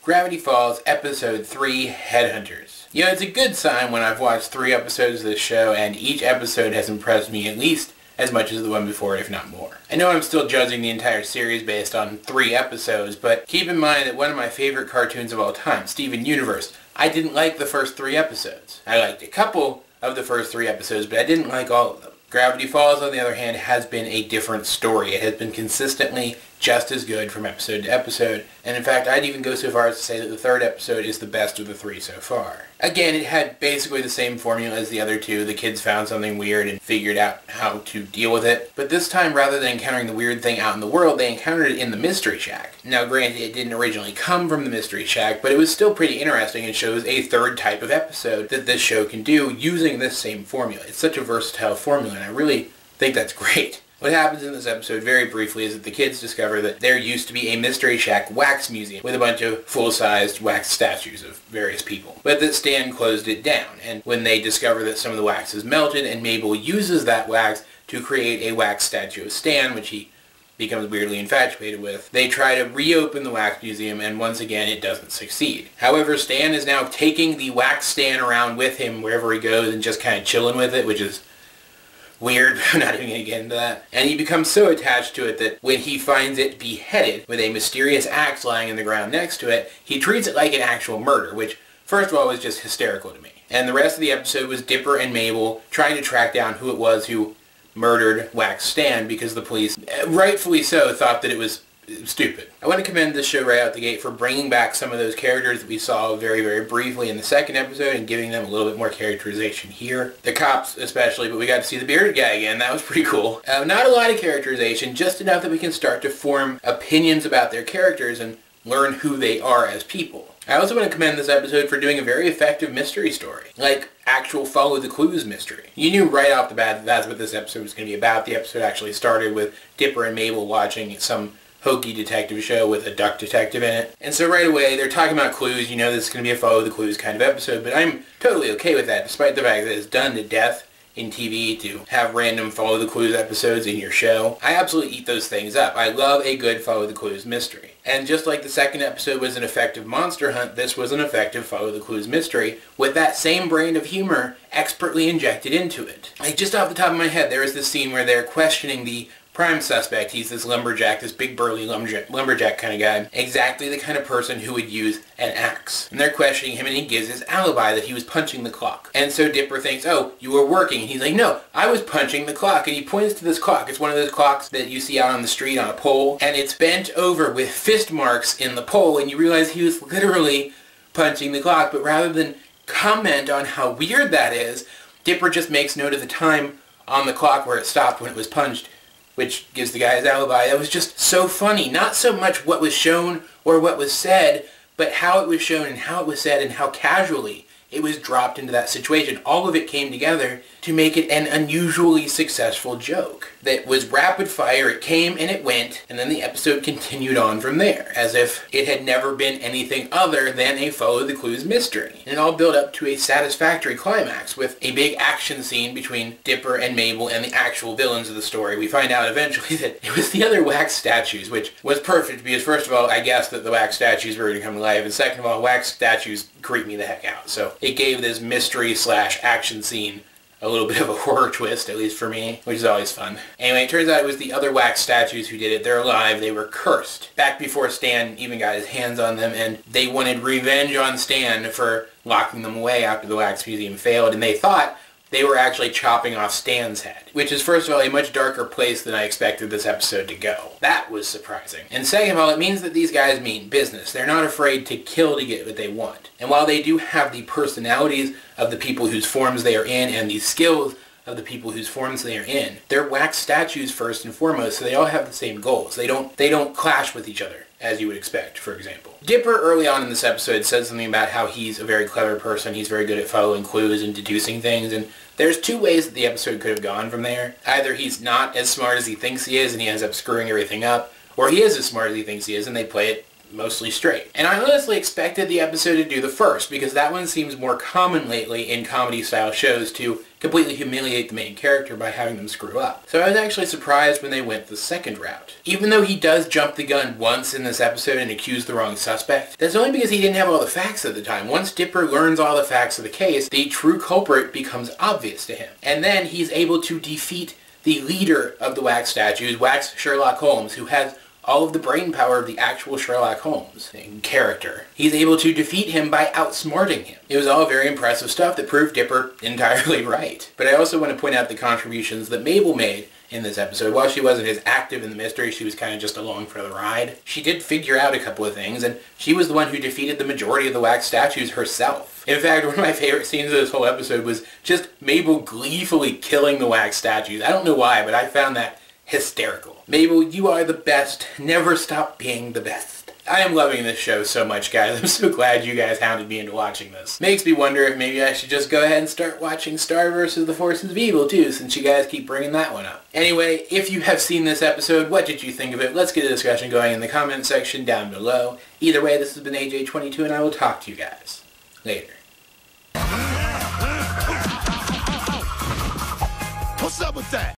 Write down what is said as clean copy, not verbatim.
Gravity Falls Episode 3, Headhunters. You know, it's a good sign when I've watched 3 episodes of this show and each episode has impressed me at least as much as the one before, if not more. I know I'm still judging the entire series based on 3 episodes, but keep in mind that one of my favorite cartoons of all time, Steven Universe, I didn't like the first 3 episodes. I liked a couple of the first 3 episodes, but I didn't like all of them. Gravity Falls, on the other hand, has been a different story. It has been consistently just as good from episode to episode, and in fact, I'd even go so far as to say that the 3rd episode is the best of the 3 so far. Again, it had basically the same formula as the other 2. The kids found something weird and figured out how to deal with it, but this time, rather than encountering the weird thing out in the world, they encountered it in the Mystery Shack. Now, granted, it didn't originally come from the Mystery Shack, but it was still pretty interesting and shows a 3rd type of episode that this show can do using this same formula. It's such a versatile formula, and I really think that's great. What happens in this episode, very briefly, is that the kids discover that there used to be a Mystery Shack wax museum with a bunch of full-sized wax statues of various people, but that Stan closed it down, and when they discover that some of the wax is melted and Mabel uses that wax to create a wax statue of Stan, which he becomes weirdly infatuated with, they try to reopen the wax museum, and once again it doesn't succeed. However, Stan is now taking the wax Stan around with him wherever he goes and just kind of chilling with it, which is weird. I'm not even going to get into that. And he becomes so attached to it that when he finds it beheaded with a mysterious axe lying in the ground next to it, he treats it like an actual murder, which, first of all, was just hysterical to me. And the rest of the episode was Dipper and Mabel trying to track down who it was who murdered Wax Stan, because the police, rightfully so, thought that it was stupid. I want to commend this show right out the gate for bringing back some of those characters that we saw very, very briefly in the 2nd episode and giving them a little bit more characterization here. The cops especially, but we got to see the bearded guy again. That was pretty cool. Not a lot of characterization, just enough that we can start to form opinions about their characters and learn who they are as people. I also want to commend this episode for doing a very effective mystery story, like actual follow the clues mystery. You knew right off the bat that that's what this episode was going to be about. The episode actually started with Dipper and Mabel watching some hokey detective show with a duck detective in it. And so right away, they're talking about clues. You know this is going to be a follow the clues kind of episode, but I'm totally okay with that, despite the fact that it's done to death in TV to have random follow the clues episodes in your show. I absolutely eat those things up. I love a good follow the clues mystery. And just like the 2nd episode was an effective monster hunt, this was an effective follow the clues mystery with that same brand of humor expertly injected into it. Like, just off the top of my head, there is this scene where they're questioning the prime suspect. He's this lumberjack, this big burly lumberjack kind of guy. Exactly the kind of person who would use an axe. And they're questioning him, and he gives his alibi that he was punching the clock. And so Dipper thinks, oh, you were working. And he's like, no, I was punching the clock. And he points to this clock. It's one of those clocks that you see out on the street on a pole. And it's bent over with fist marks in the pole. And you realize he was literally punching the clock. But rather than comment on how weird that is, Dipper just makes note of the time on the clock where it stopped when it was punched, which gives the guy his alibi. That was just so funny. Not so much what was shown or what was said, but how it was shown and how it was said and how casually it was dropped into that situation. All of it came together to make it an unusually successful joke that was rapid fire. It came and it went, and then the episode continued on from there, as if it had never been anything other than a follow the clues mystery. And it all built up to a satisfactory climax with a big action scene between Dipper and Mabel and the actual villains of the story. We find out eventually that it was the other wax statues, which was perfect because, first of all, I guessed that the wax statues were going to come to life, and second of all, wax statues creep me the heck out. So it gave this mystery / action scene a little bit of a horror twist, at least for me, which is always fun. Anyway, it turns out it was the other wax statues who did it. They're alive. They were cursed back before Stan even got his hands on them, and they wanted revenge on Stan for locking them away after the wax museum failed, and they thought they were actually chopping off Stan's head, which is, first of all, a much darker place than I expected this episode to go. That was surprising. And second of all, it means that these guys mean business. They're not afraid to kill to get what they want. And while they do have the personalities of the people whose forms they are in and the skills of the people whose forms they are in, they're wax statues first and foremost, so they all have the same goals. They don't clash with each other, as you would expect, for example. Dipper, early on in this episode, said something about how he's a very clever person. He's very good at following clues and deducing things, and there's 2 ways that the episode could have gone from there. Either he's not as smart as he thinks he is and he ends up screwing everything up, or he is as smart as he thinks he is and they play it mostly straight. And I honestly expected the episode to do the first, because that one seems more common lately in comedy-style shows to completely humiliate the main character by having them screw up. So I was actually surprised when they went the second route. Even though he does jump the gun once in this episode and accuse the wrong suspect, that's only because he didn't have all the facts at the time. Once Dipper learns all the facts of the case, the true culprit becomes obvious to him. And then he's able to defeat the leader of the Wax Statues, Wax Sherlock Holmes, who has all of the brain power of the actual Sherlock Holmes character. He's able to defeat him by outsmarting him. It was all very impressive stuff that proved Dipper entirely right. But I also want to point out the contributions that Mabel made in this episode. While she wasn't as active in the mystery, she was kind of just along for the ride. She did figure out a couple of things, and she was the one who defeated the majority of the Wax Statues herself. In fact, one of my favorite scenes of this whole episode was just Mabel gleefully killing the Wax Statues. I don't know why, but I found that hysterical. Mabel, you are the best. Never stop being the best. I am loving this show so much, guys. I'm so glad you guys hounded me into watching this. Makes me wonder if maybe I should just go ahead and start watching Star vs. the Forces of Evil too, since you guys keep bringing that one up. Anyway, if you have seen this episode, what did you think of it? Let's get a discussion going in the comment section down below. Either way, this has been AJ22, and I will talk to you guys later. What's up with that?